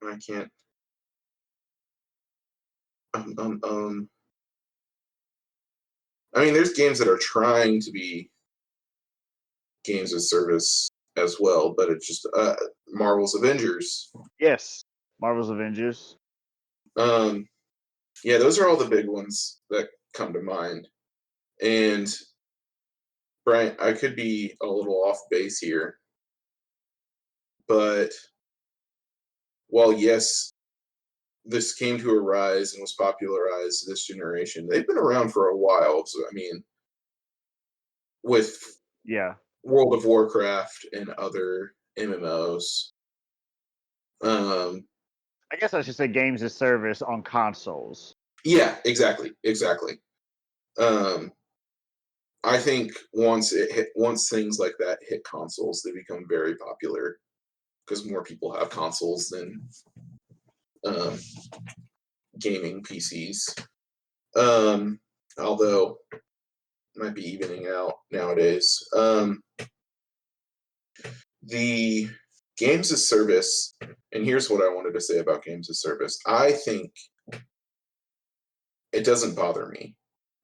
I can't. I mean, there's games that are trying to be games of service as well, but it's just Marvel's Avengers. Yes, Marvel's Avengers. Yeah, those are all the big ones that come to mind. And Brian, I could be a little off base here, but while yes, this came to a rise and was popularized this generation, they've been around for a while. So I mean, with World of Warcraft and other MMOs. I guess I should say games as service on consoles. Yeah, exactly. I think once things like that hit consoles, they become very popular because more people have consoles than gaming PCs. Although it might be evening out nowadays. The games as service, and here's what I wanted to say about games as service. I think it doesn't bother me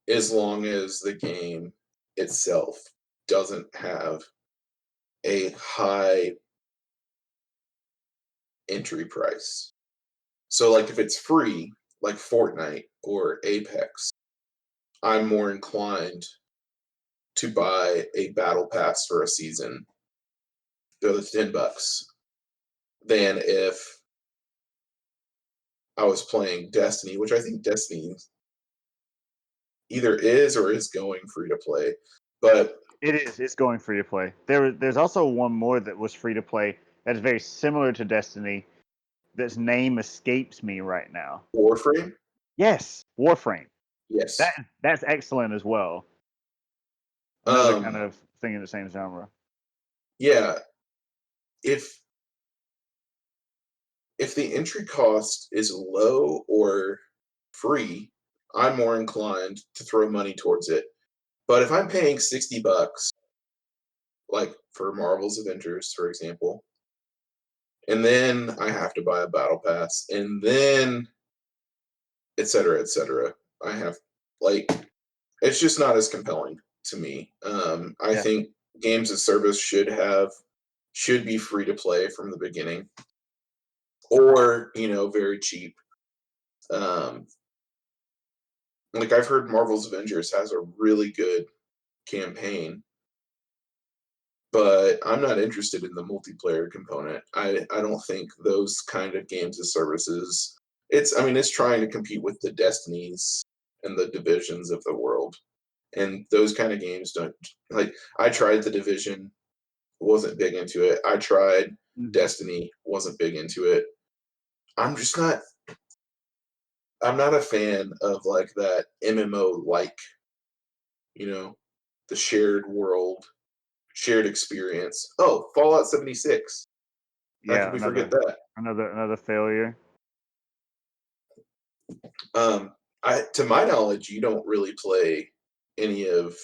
as long as the game itself doesn't have a high entry price. So, like, if it's free, like Fortnite or Apex, I'm more inclined to buy a battle pass for a season, go to $10, than if I was playing Destiny, which I think Destiny either is or is going free to play. But it is. It's going free to play. There's also one more that was free to play that is very similar to Destiny. That's name escapes me right now. Warframe? Yes, Warframe. Yes. That's excellent as well. Another kind of thing in the same genre. Yeah. If the entry cost is low or free, I'm more inclined to throw money towards it. But if I'm paying $60, like for Marvel's Avengers, for example, and then I have to buy a battle pass, and then et cetera, I have, like, it's just not as compelling to me. I think games as service should be free to play from the beginning, or very cheap. Like, I've heard Marvel's Avengers has a really good campaign, but I'm not interested in the multiplayer component. I don't think those kind of games as services. It's trying to compete with the Destinies and the Divisions of the world, and those kind of games don't, like. I tried the Division, wasn't big into it. I tried Destiny, wasn't big into it. I'm not a fan of like that MMO, like, the shared world, shared experience. Oh, Fallout 76. How could we forget that? Another failure. To my knowledge, you don't really play any of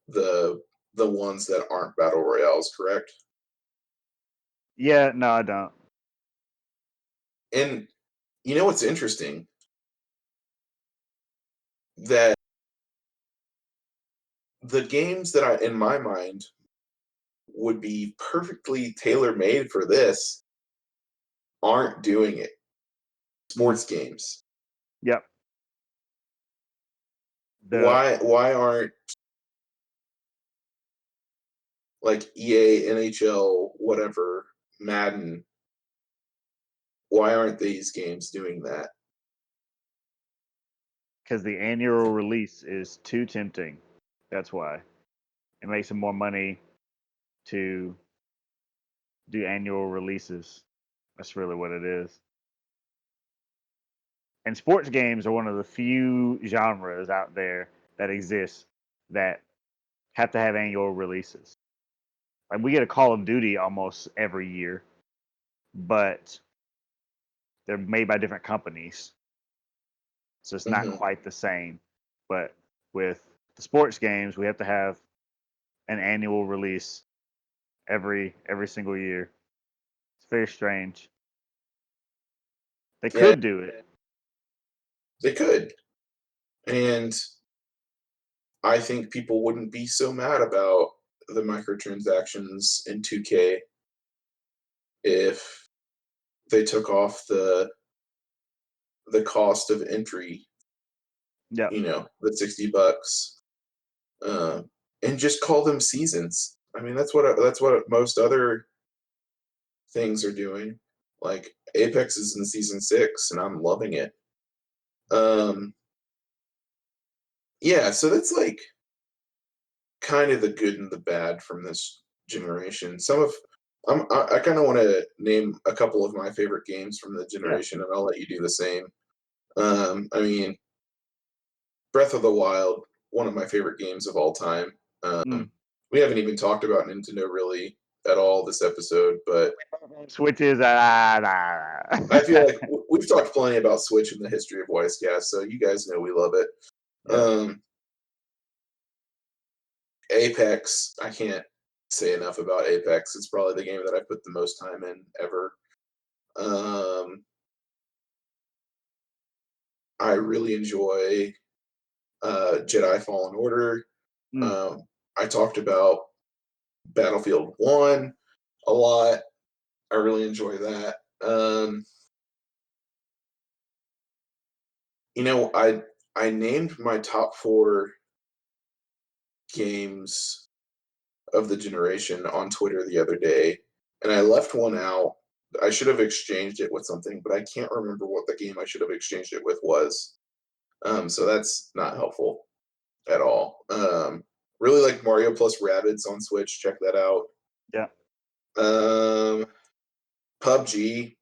the ones that aren't battle royales, correct? Yeah, no, I don't. And you know what's interesting? That the games that in my mind, would be perfectly tailor-made for this aren't doing it. Sports games. Yep. Why aren't, like, EA, NHL, whatever, Madden, Why aren't these games doing that? Because the annual release is too tempting. That's why. It makes them more money to do annual releases. That's really what it is. And sports games are one of the few genres out there that exist that have to have annual releases. Like we get a Call of Duty almost every year, but they're made by different companies. So it's not Hmm. quite the same. But with the sports games, we have to have an annual release every single year. It's very strange. They Yeah, could do it. they could. And I think people wouldn't be so mad about the microtransactions in 2K if they took off the cost of entry, Yep. the $60, and just call them seasons. I mean, that's what most other things are doing. Like Apex is in season 6, and I'm loving it. Um, yeah, so that's like kind of the good and the bad from this generation. I kind of want to name a couple of my favorite games from the Yeah. generation, and I'll let you do the same. I mean, Breath of the Wild, one of my favorite games of all time. Mm. We haven't even talked about Nintendo really at all this episode, but Switches. I feel like we've talked plenty about Switch in the history of Wisecast, so you guys know we love it. Yep. Um, Apex, I can't say enough about Apex. It's probably the game that I put the most time in ever. Um, I really enjoy Jedi Fallen Order. Mm. Um, I talked about Battlefield 1 a lot. I really enjoy that. I named my top 4 games of the generation on Twitter the other day, and I left one out. I should have exchanged it with something, but I can't remember what the game I should have exchanged it with was. So that's not helpful at all. Really like Mario plus Rabbids on Switch. Check that out. Yeah. Um, PUBG,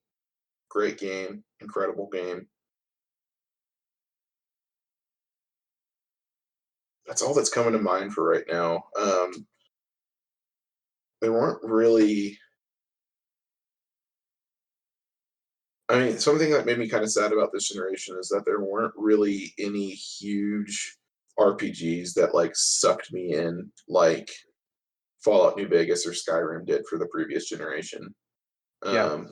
great game, incredible game. That's all that's coming to mind for right now. There weren't really. I mean, something that made me kind of sad about this generation is that there weren't really any huge RPGs that like sucked me in like Fallout New Vegas or Skyrim did for the previous generation. Yeah. Um,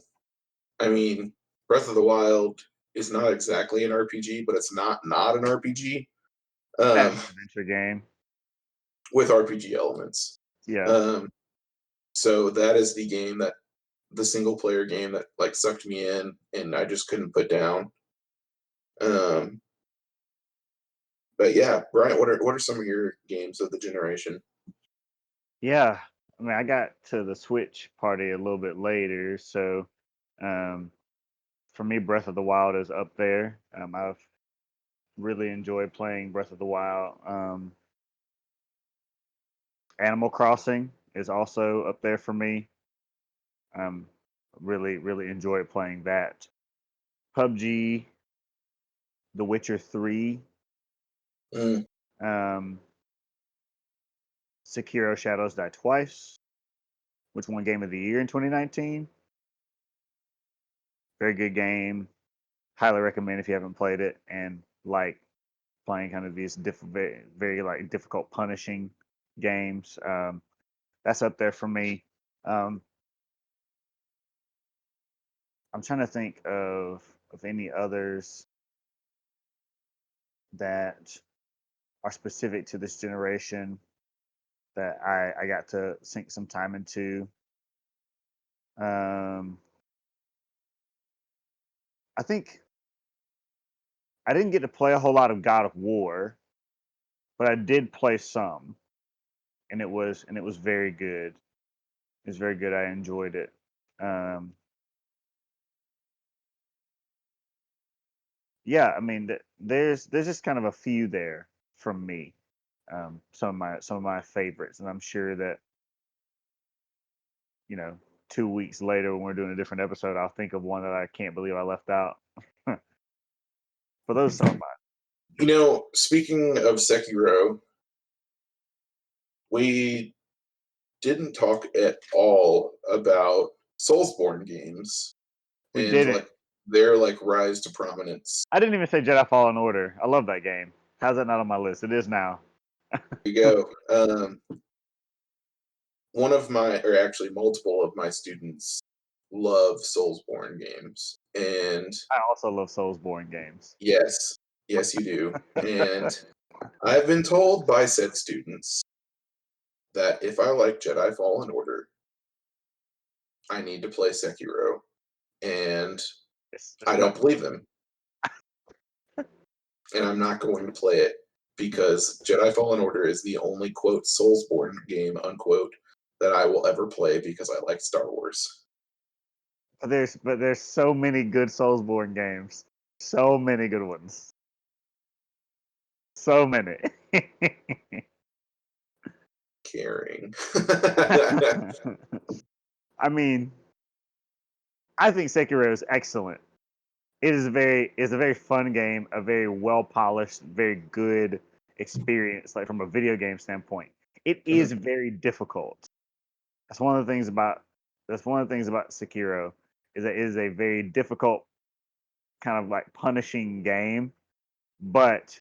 I mean, Breath of the Wild is not exactly an RPG, but it's not an RPG um, Action adventure game. with RPG elements. Yeah. Um, so that is the single player game that like sucked me in, and I just couldn't put down. Um, but yeah, Brian, what are some of your games of the generation? Yeah. I mean, I got to the Switch party a little bit later, so um, for me, Breath of the Wild is up there. I've really enjoyed playing Breath of the Wild. Animal Crossing is also up there for me. Um, really enjoyed playing that. PUBG, The Witcher 3, Mm, um, Sekiro Shadows Die Twice, which won Game of the Year in 2019. Very good game. Highly recommend if you haven't played it and like playing kind of these very like difficult, punishing games. That's up there for me. Um, I'm trying to think of any others that are specific to this generation that I got to sink some time into. Um, I think I didn't get to play a whole lot of God of War, but I did play some, and it was very good. It was very good. I enjoyed it. Um, yeah, I mean, there's just kind of a few there from me. Some of my favorites, and I'm sure that, you know, 2 weeks later when we're doing a different episode, I'll think of one that I can't believe I left out. But those are some of mine. You know, speaking of Sekiro, we didn't talk at all about Soulsborne games We and did it. like their like rise to prominence. I didn't even say Jedi Fallen Order. I love that game. How's that not on my list? It is now. Here you go. One of my, or actually multiple of my students love Soulsborne games. And I also love Soulsborne games. yes, yes, you do. And I've been told by said students that if I like Jedi Fallen Order, I need to play Sekiro. And I don't believe them. And I'm not going to play it because Jedi Fallen Order is the only, quote, Soulsborne game, unquote, that I will ever play because I like Star Wars. But there's so many good Soulsborne games. So many good ones. So many. Caring. I mean, I think Sekiro is excellent. It is a very fun game, a very well polished, very good experience, like from a video game standpoint. It is very difficult. That's one of the things about Sekiro is that it is a very difficult kind of like punishing game, but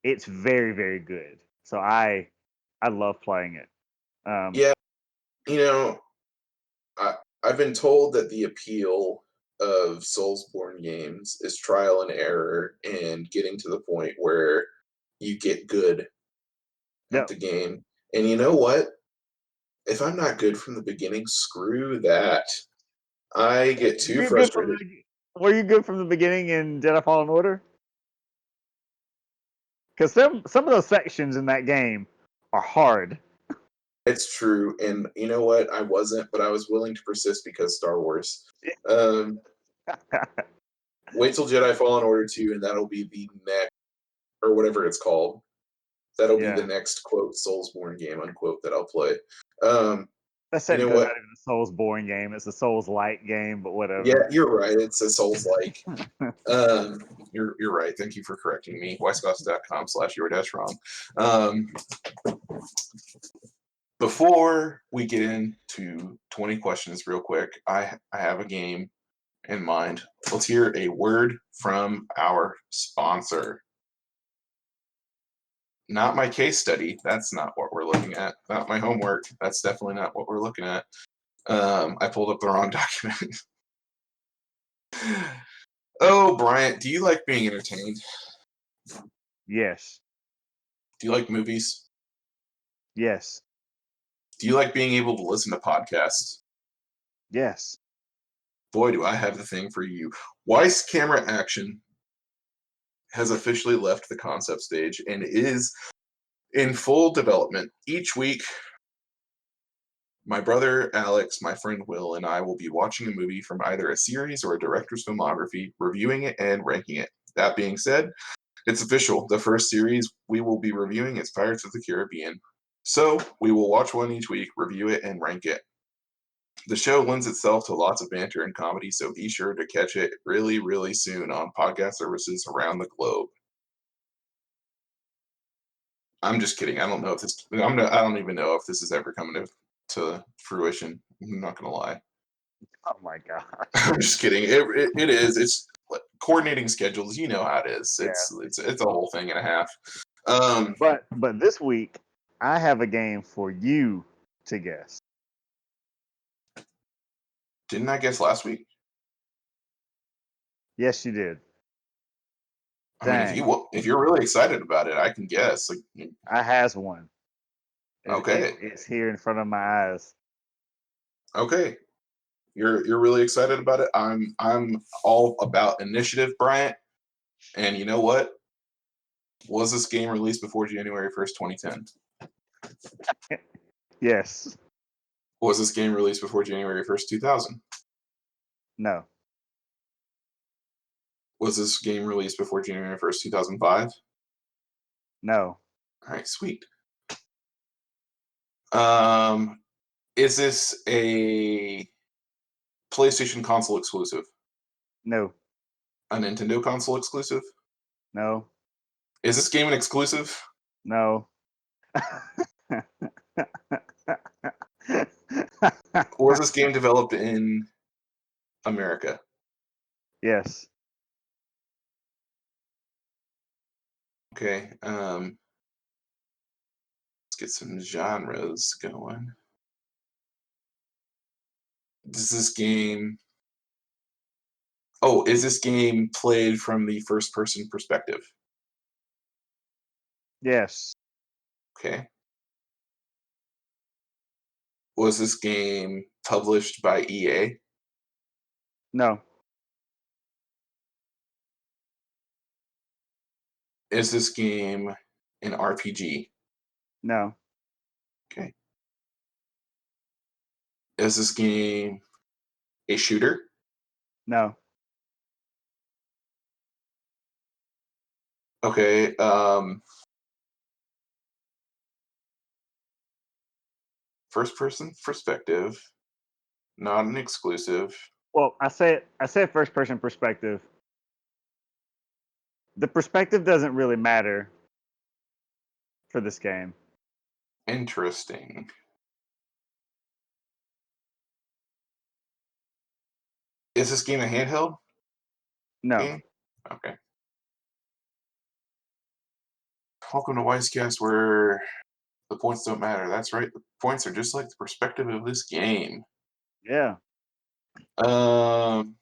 it's very, very good. So I love playing it. Yeah, you know, I've been told that the appeal of Soulsborne games is trial and error and getting to the point where you get good at Yep. the game. And you know what? If I'm not good from the beginning, screw that. I get too You're good from frustrated. the Were you good from the beginning in Jedi Fallen Order? Because some of those sections in that game are hard. It's true, and you know what? I wasn't, but I was willing to persist because Star Wars. Um, Wait till Jedi Fallen Order 2, and that'll be the next, or whatever it's called. That'll be the Yeah. next, quote, Soulsborne game, unquote, that I'll play. Um, That's you know technically not what? even a Souls boring game. It's a Souls light game, but Yeah, whatever. you're right. It's a Souls-like. You're right. Thank you for correcting me. Weissgoss.com/you're-wrong. Before we get into 20 questions real quick, I have a game in mind. Let's hear a word from our sponsor. Not my case study. That's not what we're looking at. Not my homework. That's definitely not what we're looking at. I pulled up the wrong document. Oh, Bryant, do you like being entertained? Yes. Do you like movies? Yes. Do you like being able to listen to podcasts? Yes. Boy, do I have the thing for you. Weiss Camera Action has officially left the concept stage and is in full development. Each week, my brother Alex, my friend Will, and I will be watching a movie from either a series or a director's filmography, reviewing it and ranking it. That being said, it's official. The first series we will be reviewing is Pirates of the Caribbean. So, we will watch one each week, review it, and rank it. The show lends itself to lots of banter and comedy, so be sure to catch it really, really soon on podcast services around the globe. I'm just kidding. I don't know if this. I don't even know if this is ever coming to fruition. I'm not gonna lie. Oh my god. I'm just kidding. It is. It's coordinating schedules. You know how it is. Yeah. It's a whole thing and a half. But this week I have a game for you to guess. Didn't I guess last week? Yes, you did. I mean, Dang. if you're really excited about it, I can guess. Like, I has one. okay, It's here in front of my eyes. okay. You're really excited about it. I'm all about initiative, Bryant. And you know what? Was this game released before January 1st, 2010? Yes. Was this game released before January 1st, 2000? No. Was this game released before January 1st, 2005? No. All right, sweet. Um, is this a PlayStation console exclusive? No. A Nintendo console exclusive? No. Is this game an exclusive? No. Or was this game developed in America? Yes. Okay. Let's get some genres going. Does this game? Oh, is this game played from the first-person perspective? Yes. Okay. Was this game published by EA? No. Is this game an RPG? No. Okay. Is this game a shooter? No. Okay. First person perspective, not an exclusive. Well, I said first person perspective. The perspective doesn't really matter for this game. Interesting. Is this game a handheld No. game? Okay. Welcome to Wisecast, where the points don't matter. That's right. The points are just like the perspective of this game. Yeah. Um,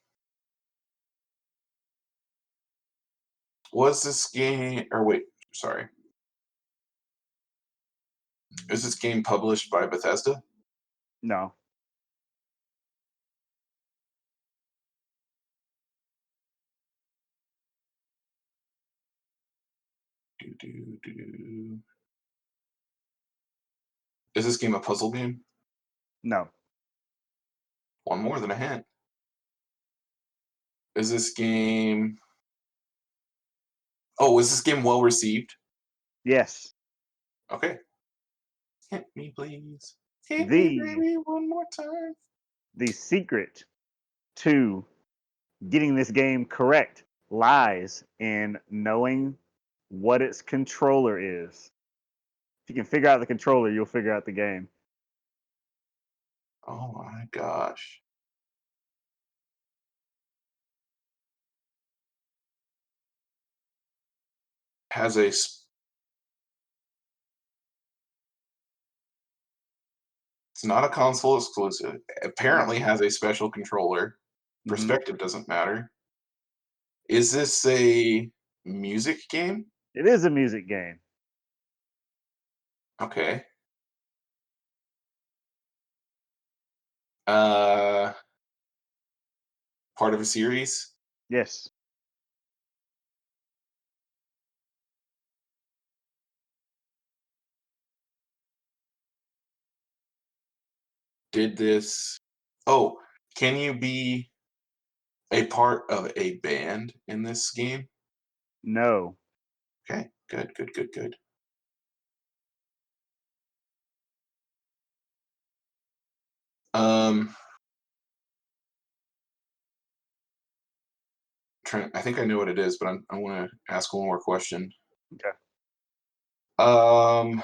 was this game? Or wait, sorry. Is this game published by Bethesda? No. Do. Is this game a puzzle game? No. One more than a hint. Is this game? Oh, was this game well received? Yes. Okay. Hit me, please. Hit me, The baby, one more time. the secret to getting this game correct lies in knowing what its controller is. If you can figure out the controller, you'll figure out the game. Oh my gosh. Has a. It's not a console exclusive. Apparently has a special controller. Hmm. Perspective doesn't matter. Is this a music game? It is a music game. Okay. Uh, part of a series? Yes. Did this. Oh, can you be a part of a band in this game? No. Okay, good, good, good, good. Um, I think I know what it is, but I want to ask one more question. Okay. Um,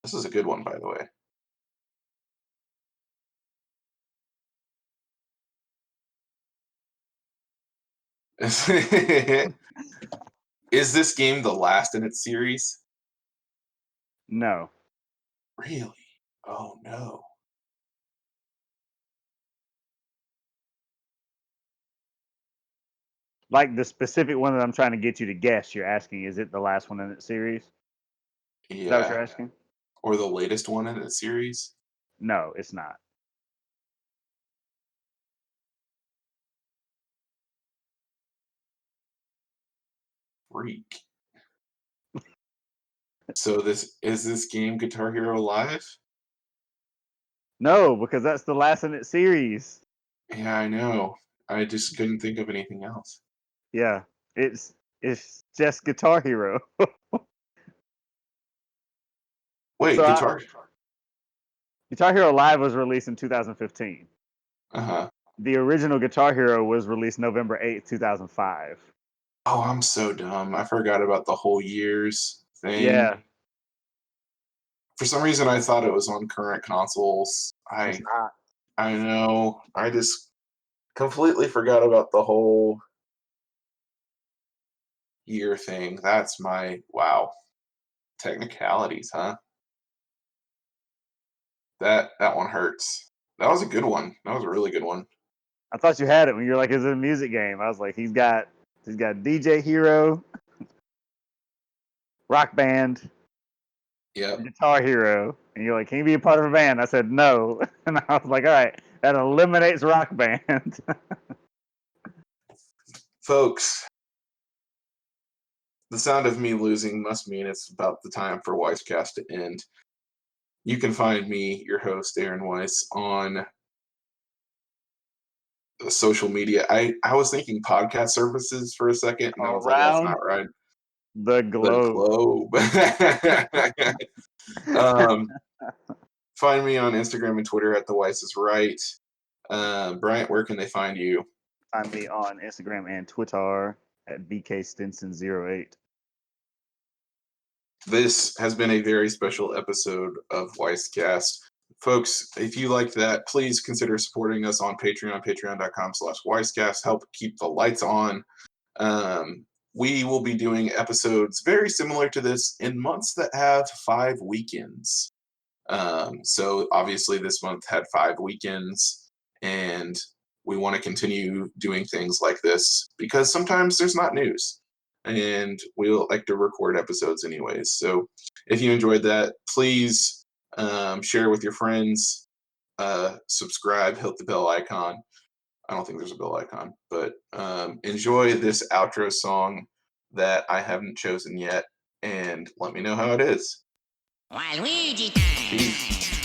this is a good one, by the way. Is this game the last in its series? No. Really? Oh no. Like the specific one that I'm trying to get you to guess, you're asking, is it the last one in its series? Is that what Yeah. you're asking? Or the latest one in its series? No, it's not. Freak. So this game Guitar Hero Live? No, because that's the last in its series. Yeah, I know. I just couldn't think of anything else. Yeah, it's just Guitar Hero. Wait, So Guitar. Guitar Hero Live was released in 2015. Uh huh. The original Guitar Hero was released November 8th, 2005. Oh, I'm so dumb. I forgot about the whole years thing. Yeah, For some reason, I thought it was on current consoles. it's I not. I know. I just completely forgot about the whole year thing. That's my wow. Technicalities, huh? That one hurts. That was a good one. That was a really good one. I thought you had it when you were like, "Is it a music game?" I was like, he's got DJ Hero, Rock Band, Yep. Guitar Hero, and you're like, "Can you be a part of a band?" I said no, and I was like, "All right, that eliminates Rock Band." Folks, the sound of me losing must mean it's about the time for Weisscast to end. You can find me, your host, Aaron Weiss, on social media. I was thinking podcast services for a second, and I was like, that's Around not right. the The globe. globe. um, find me on Instagram and Twitter at the Weiss is Right. Bryant, where can they find you? Find me on Instagram and Twitter at BKStinson08. This has been a very special episode of Weisscast. Folks, if you like that, please consider supporting us on Patreon, patreon.com/Weisscast. Help keep the lights on. We will be doing episodes very similar to this in months that have 5 weekends. So obviously this month had 5 weekends, and we want to continue doing things like this because sometimes there's not news, and we like to record episodes anyways. So if you enjoyed that, please share with your friends, subscribe, hit the bell icon. I don't think there's a bell icon, but enjoy this outro song that I haven't chosen yet, and let me know how it is. Waluigi time! Peace.